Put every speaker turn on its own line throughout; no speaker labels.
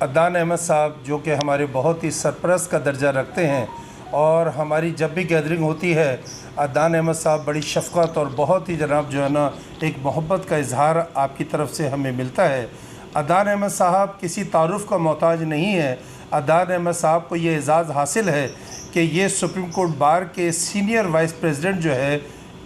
अदनान अहमद साहब जो कि हमारे बहुत ही सरपरस्त का दर्जा रखते हैं, और हमारी जब भी गैदरिंग होती है अदनान अहमद साहब बड़ी शफ़क़त और बहुत ही जनाब जो है ना एक मोहब्बत का इजहार आपकी तरफ से हमें मिलता है। अदनान अहमद साहब किसी तारुफ़ का मोहताज नहीं है। अदनान अहमद साहब को ये एज़ाज़ हासिल है कि ये सुप्रीम कोर्ट बार के सीनियर वाइस प्रेसिडेंट जो है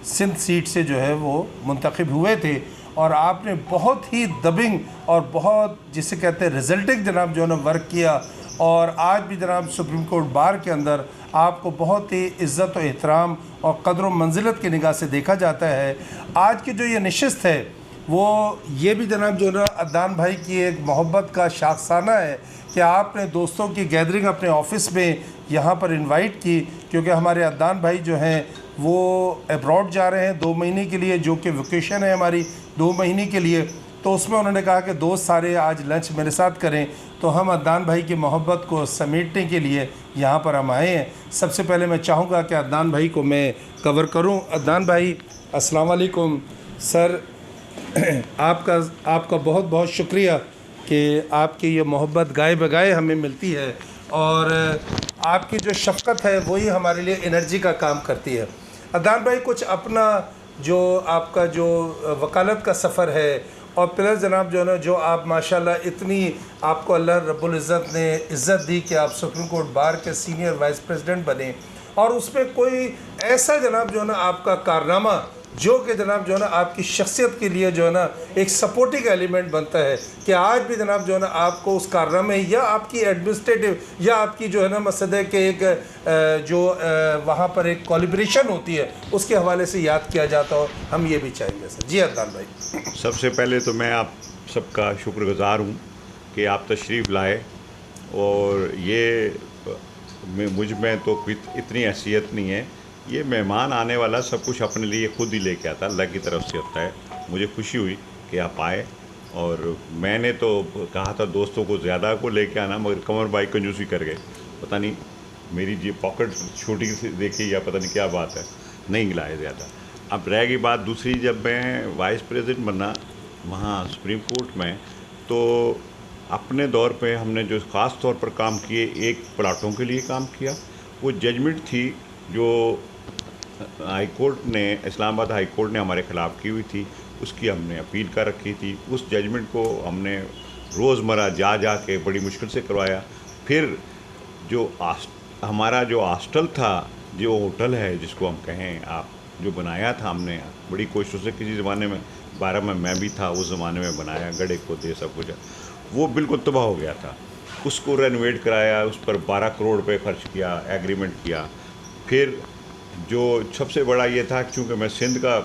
सिंध सीट से जो है वो मुंतखब हुए थे, और आपने बहुत ही दबिंग और बहुत जिसे कहते हैं रिजल्टिंग जनाब जो है ना वर्क किया, और आज भी जनाब सुप्रीम कोर्ट बार के अंदर आपको बहुत ही इज़्ज़त और एहतराम और क़द्र व मंजिलत की निगाह से देखा जाता है। आज की जो ये नशिस्त है वो ये भी जनाब जो है ना अदनान भाई की एक मोहब्बत का शाखसाना है कि आपने दोस्तों की गैदरिंग अपने ऑफ़िस में यहाँ पर इनवाइट की, क्योंकि हमारे अदनान भाई जो हैं वो अब्रॉड जा रहे हैं 2 महीने के लिए, जो कि वेकेशन है हमारी 2 महीने के लिए। तो उसमें उन्होंने कहा कि दोस्त सारे आज लंच मेरे साथ करें, तो हम अदनान भाई की मोहब्बत को समेटने के लिए यहाँ पर हम आए हैं। सबसे पहले मैं चाहूँगा कि अदनान भाई को मैं कवर करूँ। अदनान भाई अस्सलाम वालेकुम सर, आपका बहुत बहुत शुक्रिया कि आपकी ये मोहब्बत गाए बगाए हमें मिलती है, और आपकी जो शफ़क़त है वही हमारे लिए एनर्जी का काम करती है। अदनान भाई कुछ अपना जो आपका जो वकालत का सफ़र है, और प्लस जनाब जो है ना जो आप माशाल्लाह इतनी आपको अल्लाह रब्बुल इज़्ज़त ने इज़्ज़त दी कि आप सुप्रीम कोर्ट बार के सीनियर वाइस प्रेसिडेंट बने, और उसमें कोई ऐसा जनाब जो है ना आपका कारनामा जो कि जनाब जो है ना आपकी शख्सियत के लिए जो है ना एक सपोर्टिंग एलिमेंट बनता है कि आज भी जनाब जो है ना आपको उस कारनामे या आपकी एडमिनिस्ट्रेटिव या आपकी जो है ना मसदे के एक जो वहाँ पर एक कोलिब्रेशन होती है उसके हवाले से याद किया जाता हो, हम ये भी चाहेंगे सर। जी अदनान भाई।
सबसे पहले तो मैं आप सबका शुक्रगुज़ार हूँ कि आप तशरीफ़ लाए, और ये मुझ में तो इतनी हैसियत नहीं है, ये मेहमान आने वाला सब कुछ अपने लिए खुद ही लेके आता, अल्लाह की तरफ से होता है। मुझे खुशी हुई कि आप आए, और मैंने तो कहा था दोस्तों को ज़्यादा को लेके आना, मगर कमर भाई कंजूसी कर गए, पता नहीं मेरी जी पॉकेट छोटी सी देखी या पता नहीं क्या बात है, नहीं लाए ज़्यादा। अब रह गई बात दूसरी, जब मैं वाइस प्रेसिडेंट बना वहाँ सुप्रीम कोर्ट में, तो अपने दौर पे हमने जो ख़ास तौर पर काम किए, एक प्लाटों के लिए काम किया। वो जजमेंट थी जो हाई कोर्ट ने, इस्लामाबाद हाई कोर्ट ने हमारे ख़िलाफ़ की हुई थी, उसकी हमने अपील कर रखी थी। उस जजमेंट को हमने रोज़मर्रा जा के बड़ी मुश्किल से करवाया। फिर जो हमारा जो हॉस्टल था, जो होटल है जिसको हम कहें आप, जो बनाया था हमने बड़ी कोशिशों से, किसी ज़माने में 12 में मैं भी था, उस ज़माने में बनाया, गड़े को दे सब कुछ, वो बिल्कुल तबाह हो गया था। उसको रेनोवेट कराया, उस पर 12 करोड़ रुपये खर्च किया, एग्रीमेंट किया। फिर जो सबसे बड़ा ये था, क्योंकि मैं सिंध का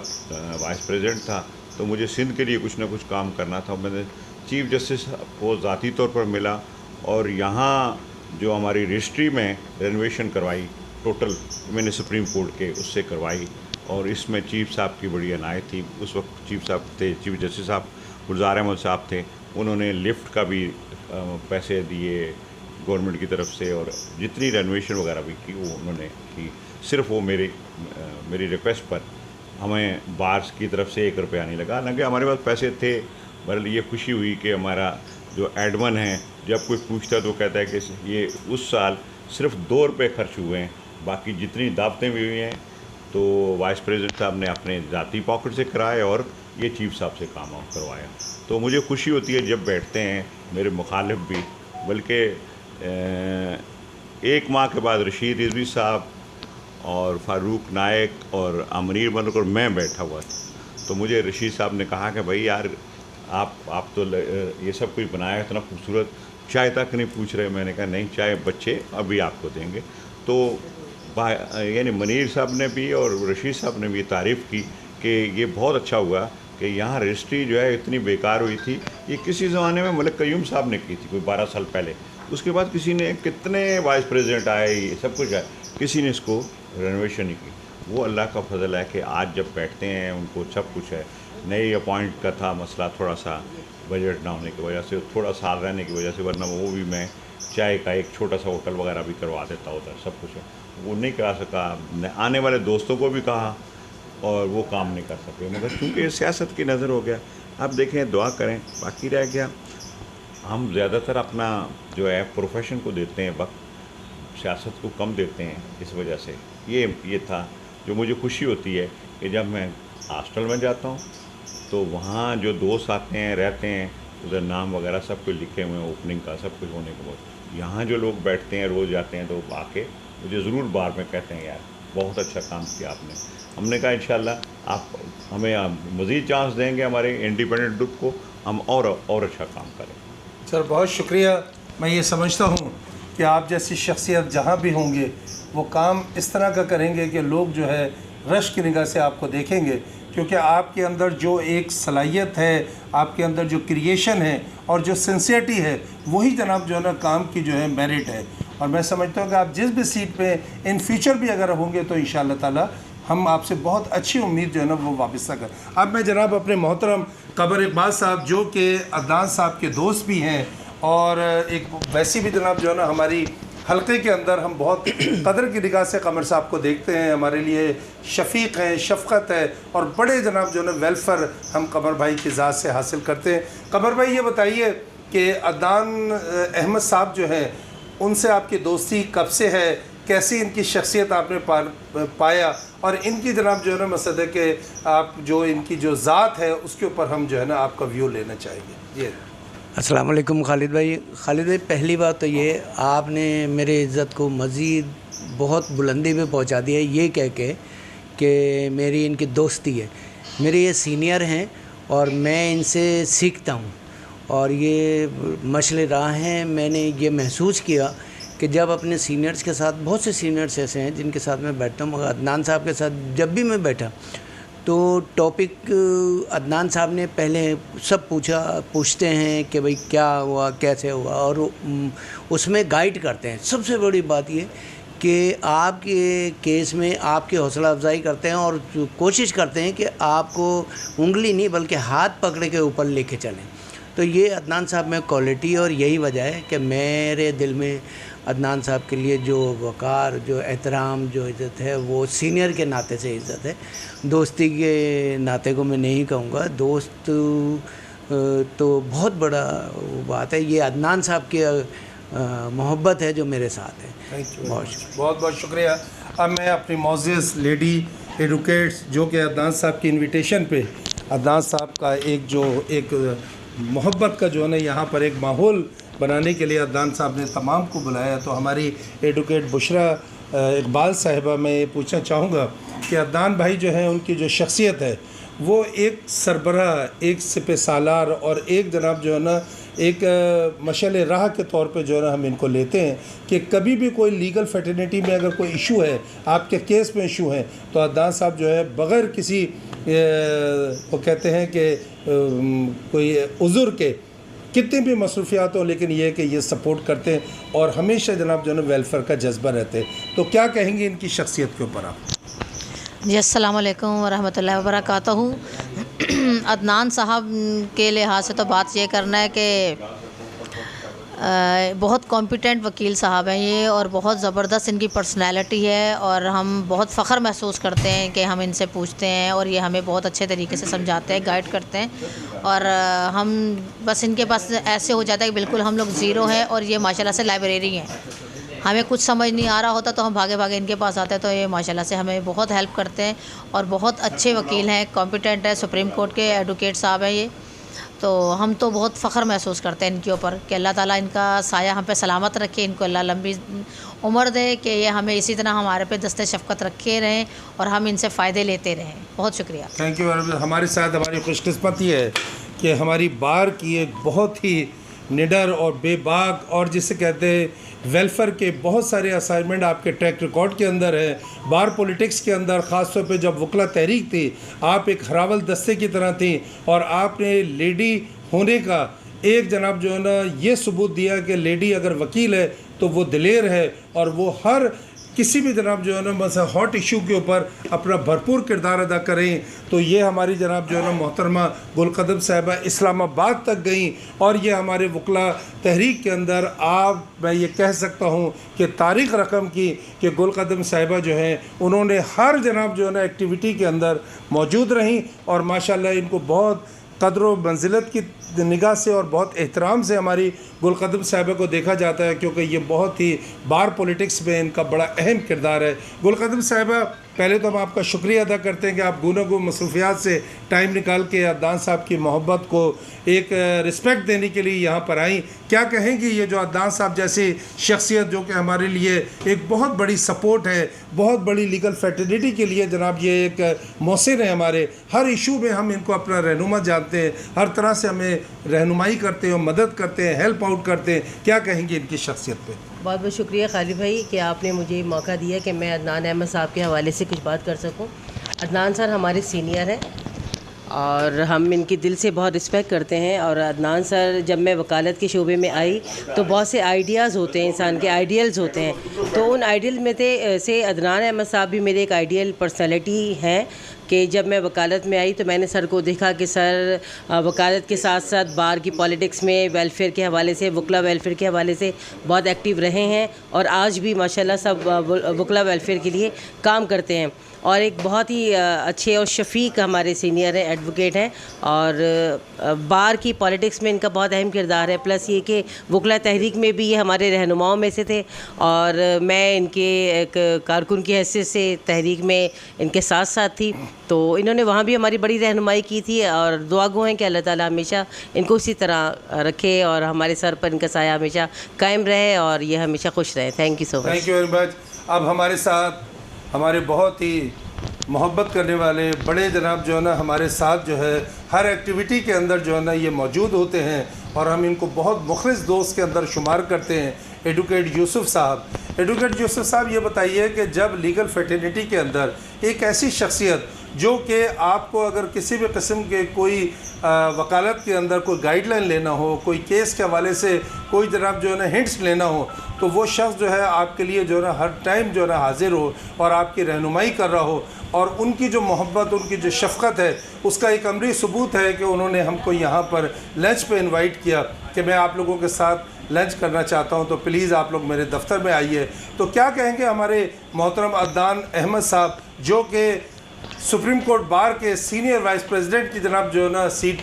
वाइस प्रेसिडेंट था, तो मुझे सिंध के लिए कुछ ना कुछ काम करना था। मैंने चीफ जस्टिस को ज़ाती तौर पर मिला, और यहाँ जो हमारी रजिस्ट्री में रेनोवेशन करवाई टोटल, मैंने सुप्रीम कोर्ट के उससे करवाई, और इसमें चीफ साहब की बड़ी अनायत थी। उस वक्त चीफ साहब थे, चीफ जस्टिस साहब गुलजार अहमद साहब थे, उन्होंने लिफ्ट का भी पैसे दिए गवर्नमेंट की तरफ से, और जितनी रेनोवेशन वगैरह भी की वो उन्होंने की। सिर्फ वो मेरी रिक्वेस्ट पर हमें बार की तरफ से 1 रुपया नहीं लगा, हालांकि हमारे पास पैसे थे। बहरहाल ये खुशी हुई कि हमारा जो एडमन है, जब कोई पूछता है तो कहता है कि ये उस साल सिर्फ 2 रुपये खर्च हुए हैं, बाकी जितनी दावतें भी हुई हैं तो वाइस प्रेसिडेंट साहब ने अपने ज़ाती पॉकेट से कराए, और ये चीफ साहब से काम करवाया। तो मुझे खुशी होती है जब बैठते हैं मेरे मुखालिफ भी, बल्कि 1 माह के बाद रशीद रिजवी साहब और फ़ारूक नायक और अमरीर मलिक और मैं बैठा हुआ था, तो मुझे रशीद साहब ने कहा कि भाई यार आप तो ये सब कुछ बनाया इतना खूबसूरत, चाय तक नहीं पूछ रहे। मैंने कहा नहीं, चाय बच्चे अभी आपको देंगे। तो यानी मनीर साहब ने भी और रशीद साहब ने भी तारीफ़ की कि ये बहुत अच्छा हुआ कि यहाँ रजिस्ट्री जो है इतनी बेकार हुई थी। ये किसी ज़माने में मलिक कयूम साहब ने की थी, कोई 12 साल पहले। उसके बाद किसी ने, कितने वाइस प्रेसिडेंट आए, ये सब कुछ है, किसी ने इसको रेनोवेशन नहीं की। वो अल्लाह का फजल है कि आज जब बैठते हैं उनको सब कुछ है। नई अपॉइंट का था मसला, थोड़ा सा बजट ना होने की वजह से, थोड़ा साल रहने की वजह से, वरना वो भी मैं चाय का एक छोटा सा होटल वगैरह भी करवा देता उधर, सब कुछ है। वो नहीं करा सका, आने वाले दोस्तों को भी कहा और वो काम नहीं कर सके, मगर चूँकि सियासत की नज़र हो गया। आप देखें, दुआ करें, बाकी रह गया हम ज़्यादातर अपना जो है प्रोफेशन को देते हैं वक्त, सियासत को कम देते हैं। इस वजह से ये था जो मुझे खुशी होती है कि जब मैं हॉस्टल में जाता हूँ तो वहाँ जो दोस्त आते हैं, रहते हैं, उधर नाम वगैरह सब कुछ लिखे हुए हैं, ओपनिंग का सब कुछ होने के बाद यहाँ जो लोग बैठते हैं, रोज़ जाते हैं, तो आके मुझे ज़रूर बार में कहते हैं यार बहुत अच्छा काम किया आपने। हमने कहा इंशाल्लाह आप हमें मज़ीद चांस देंगे हमारे इंडिपेंडेंट ग्रुप को, हम और अच्छा काम करें।
सर बहुत शुक्रिया। मैं ये समझता हूँ कि आप जैसी शख्सियत जहाँ भी होंगे वो काम इस तरह का करेंगे कि लोग जो है रश की निगाह से आपको देखेंगे, क्योंकि आपके अंदर जो एक सलाहियत है, आपके अंदर जो क्रिएशन है और जो सिंसियरिटी है, वही जनाब जो है ना काम की जो है मेरिट है। और मैं समझता हूँ कि आप जिस भी सीट पे इन फ्यूचर भी अगर होंगे तो इंशाअल्लाह ताला हम आपसे बहुत अच्छी उम्मीद जो है ना वो वापस कर। अब मैं जनाब अपने मोहतरम कमर इकबाल साहब जो कि अदनान साहब के दोस्त भी हैं और एक वैसी भी जनाब जो है ना हमारी हल्के के अंदर हम बहुत कदर की निगाह से कमर साहब को देखते हैं, हमारे लिए शफ़ीक हैं, शफ़क़त है और बड़े जनाब जो है ना वेलफेयर हम कमर भाई की ज़ात से हासिल करते हैं। कमर भाई ये बताइए कि अदनान अहमद साहब जो हैं उनसे आपकी दोस्ती कब से है, कैसी इनकी शख्सियत आपने पाया और इनकी जनाब जो है ना मसद है कि आप जो इनकी जो ज़ात है उसके ऊपर हम जो है ना आपका व्यू लेना चाहेंगे। ये
अस्सलाम वालेकुम खालिद भाई। पहली बात तो ये आपने मेरे इज़्ज़त को मज़ीद बहुत बुलंदी पे पहुंचा दिया ये कह के कि मेरी इनकी दोस्ती है। मेरे ये सीनियर हैं और मैं इनसे सीखता हूँ और ये मशल राह हैं। मैंने ये महसूस किया कि जब अपने सीनियर्स के साथ, बहुत से सीनियर्स ऐसे हैं जिनके साथ मैं बैठता हूँ, मगर अदनान साहब के साथ जब भी मैं बैठा तो टॉपिक अदनान साहब ने पहले सब पूछते हैं कि भाई क्या हुआ, कैसे हुआ, और उसमें गाइड करते हैं। सबसे बड़ी बात ये कि आपके केस में आपकी हौसला अफजाई करते हैं और कोशिश करते हैं कि आपको उंगली नहीं बल्कि हाथ पकड़ के ऊपर लेके चलें। तो ये अदनान साहब में क्वालिटी, और यही वजह है कि मेरे दिल में अदनान साहब के लिए जो वक़ार, जो एहतराम, जो इज़्ज़त है वो सीनियर के नाते से इज़्ज़त है। दोस्ती के नाते को मैं नहीं कहूँगा, दोस्त तो बहुत बड़ा बात है। ये अदनान साहब की मोहब्बत है जो मेरे साथ है।
बहुत बहुत शुक्रिया। अब मैं अपनी मोअज़्ज़ज़ लेडी एडवोकेट्स जो कि अदनान साहब की इनविटेशन पे अदनान साहब का एक मोहब्बत का जो है ना यहाँ पर एक माहौल बनाने के लिए अदनान साहब ने तमाम को बुलाया, तो हमारी एडवोकेट बुशरा इकबाल साहिबा मैं ये पूछना चाहूँगा कि अदनान भाई जो है उनकी जो शख्सियत है वो एक सरबराह, एक सिपह सालार और एक जनाब जो है ना एक मशल राह के तौर पे जो है ना हम इनको लेते हैं कि कभी भी कोई लीगल फैटर्निटी में अगर कोई इशू है, आपके केस में इशू है, तो अदनान साहब जो है बग़ैर किसी वो कहते हैं कि कोई उज़ुर के कितनी भी मसरूफियात हो, लेकिन ये है कि ये सपोर्ट करते हैं और हमेशा जनाब जो है ना वेलफेयर का जज्बा रहते हैं। तो क्या कहेंगे इनकी शख्सियत के ऊपर आप?
जी अस्सलाम वालेकुम वरहमतुल्लाहि वबरकातुहू। अदनान साहब के लिहाज से तो बात ये करना है कि बहुत कॉम्पिटेंट वकील साहब हैं ये और बहुत ज़बरदस्त इनकी पर्सनैलिटी है और हम बहुत फ़ख्र महसूस करते हैं कि हम इनसे पूछते हैं और ये हमें बहुत अच्छे तरीके से समझाते हैं, गाइड करते हैं। और हम बस इनके पास ऐसे हो जाता है कि बिल्कुल हम लोग ज़ीरो हैं और ये माशाल्लाह से लाइब्रेरी हैं। हमें कुछ समझ नहीं आ रहा होता तो हम भागे भागे इनके पास आते हैं, तो ये माशाल्लाह से हमें बहुत हेल्प करते हैं और बहुत अच्छे वकील हैं, कॉम्पिटेंट है, सुप्रीम कोर्ट के एडवोकेट साहब हैं ये। तो हम तो बहुत फ़ख्र महसूस करते हैं इनके ऊपर कि अल्लाह ताला इनका साया हम पे सलामत रखे, इनको अल्लाह लंबी उम्र दे कि ये हमें इसी तरह हमारे पे दस्ते शफ़क़त रखे रहें और हम इनसे फ़ायदे लेते रहें। बहुत शुक्रिया।
Thank you. हमारे साथ हमारी खुशकिस्मती है कि हमारी बार की एक बहुत ही निडर और बेबाक और जिसे कहते हैं वेलफेयर के बहुत सारे असाइनमेंट आपके ट्रैक रिकॉर्ड के अंदर है। बार पॉलिटिक्स के अंदर ख़ास तौर पे जब वकला तहरीक थी, आप एक हरावल दस्ते की तरह थी और आपने लेडी होने का एक जनाब जो है ना ये सबूत दिया कि लेडी अगर वकील है तो वो दिलेर है और वो हर किसी भी जनाब जो है ना बस हॉट इशू के ऊपर अपना भरपूर किरदार अदा करें। तो ये हमारी जनाब जो है ना मोहतरमा गुलकदम साहिबा इस्लामाबाद तक गई और ये हमारे वकला तहरीक के अंदर आप मैं ये कह सकता हूँ कि तारीख़ रकम की कि गुलकदम साहिबा जो हैं उन्होंने हर जनाब जो है ना एक्टिविटी के अंदर मौजूद रहीं और माशाल्लाह इनको बहुत कदर व मंजिलत की निगाह से और बहुत एहतराम से हमारी गुलकदम साहिबा को देखा जाता है, क्योंकि ये बहुत ही बार पॉलिटिक्स में इनका बड़ा अहम किरदार है। गुलकदम साहिबा, पहले तो हम आपका शुक्रिया अदा करते हैं कि आप गूनागून मसरूफियात से टाइम निकाल के अदनान साहब की मोहब्बत को एक रिस्पेक्ट देने के लिए यहाँ पर आई। क्या कहेंगी ये जो अदनान साहब जैसी शख्सियत, जो कि हमारे लिए एक बहुत बड़ी सपोर्ट है, बहुत बड़ी लीगल फैटर्निटी के लिए जनाब ये एक मौसिर है, हमारे हर इशू में हम इनको अपना रहनुमा जानते हैं, हर तरह से हमें रहनुमाई करते हैं, मदद करते हैं, हेल्प आउट करते हैं। क्या कहेंगे इनकी शख्सियत पे?
बहुत बहुत शुक्रिया खालिद भाई कि आपने मुझे मौका दिया कि मैं अदनान अहमद साहब के हवाले से कुछ बात कर सकूं। अदनान सर हमारे सीनियर हैं और हम इनकी दिल से बहुत रिस्पेक्ट करते हैं। और अदनान सर, जब मैं वकालत के शोबे में आई तो बहुत से आइडियाज़ होते हैं, इंसान के आइडियल्स होते हैं, तो उन आइडियल में से अदनान अहमद साहब भी मेरे एक आइडियल पर्सनैलिटी हैं कि जब मैं वकालत में आई तो मैंने सर को देखा कि सर वकालत के साथ साथ बार की पॉलिटिक्स में वेलफेयर के हवाले से, वकला वेलफेयर के हवाले से बहुत एक्टिव रहे हैं और आज भी माशाल्लाह सब वकला वेलफेयर के लिए काम करते हैं। और एक बहुत ही अच्छे और शफीक हमारे सीनियर हैं, एडवोकेट हैं, और बार की पॉलिटिक्स में इनका बहुत अहम किरदार है। प्लस ये कि वकला तहरीक में भी ये हमारे रहनुमाओं में से थे और मैं इनके एक कारकुन की हैसियत से तहरीक में इनके साथ साथ थी, तो इन्होंने वहाँ भी हमारी बड़ी रहनुमाई की थी। और दुआ गो हैं कि अल्लाह ताला हमेशा इनको इसी तरह रखे और हमारे सर पर इनका साया हमेशा कायम रहे और ये हमेशा खुश रहे। Thank you so much.
Thank you very much. अब हमारे साथ हमारे बहुत ही मोहब्बत करने वाले बड़े जनाब जो है ना, हमारे साथ जो है हर एक्टिविटी के अंदर जो है ना ये मौजूद होते हैं और हम इनको बहुत मुखलिस दोस्त के अंदर शुमार करते हैं, एडवोकेट यूसुफ साहब। एडवोकेट यूसुफ साहब, ये बताइए कि जब लीगल फैटर्निटी के अंदर एक ऐसी शख्सियत जो कि आपको अगर किसी भी किस्म के कोई वकालत के अंदर कोई गाइडलाइन लेना हो, कोई केस के हवाले से कोई जनाब जो है ना हिंट्स लेना हो, तो वो शख्स जो है आपके लिए जो है ना हर टाइम जो है ना हाजिर हो और आपकी रहनुमाई कर रहा हो, और उनकी जो मोहब्बत, उनकी जो शफ़क़त है, उसका एक अमली सबूत है कि उन्होंने हमको यहाँ पर लंच पे इनवाइट किया कि मैं आप लोगों के साथ लंच करना चाहता हूँ, तो प्लीज़ आप लोग मेरे दफ्तर में आइए। तो क्या कहेंगे हमारे मोहतरम अदनान अहमद साहब, जो कि सुप्रीम कोर्ट बार के सीनियर वाइस प्रेसिडेंट की जनाब जो है ना सीट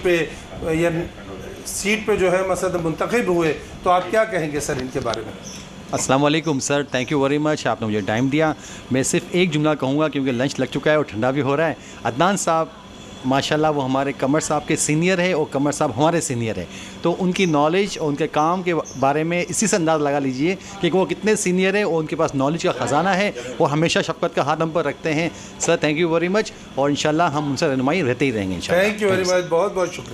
पे जो है मसद मुंतखब हुए, तो आप क्या कहेंगे सर इनके बारे में?
अस्सलाम वालेकुम sir, thank you very much, आपने मुझे टाइम दिया। मैं सिर्फ एक जुमला कहूँगा क्योंकि लंच लग चुका है और ठंडा भी हो रहा है। अदनान साहब माशाल्लाह वो हमारे कमर साहब के सीनियर है और कमर साहब हमारे सीनियर है, तो उनकी नॉलेज और उनके काम के बारे में इसी से अंदाज़ लगा लीजिए कि वो कितने सीनियर है और उनके पास नॉलेज का ख़जाना है और हमेशा शफ़क़त का हाथ हम पर रखते हैं। Sir thank you very much और इंशाल्लाह हम उनसे रहनुमाई रहते ही रहेंगे इंशाल्लाह।
थैंक यू वेरी मच, बहुत बहुत शुक्रिया।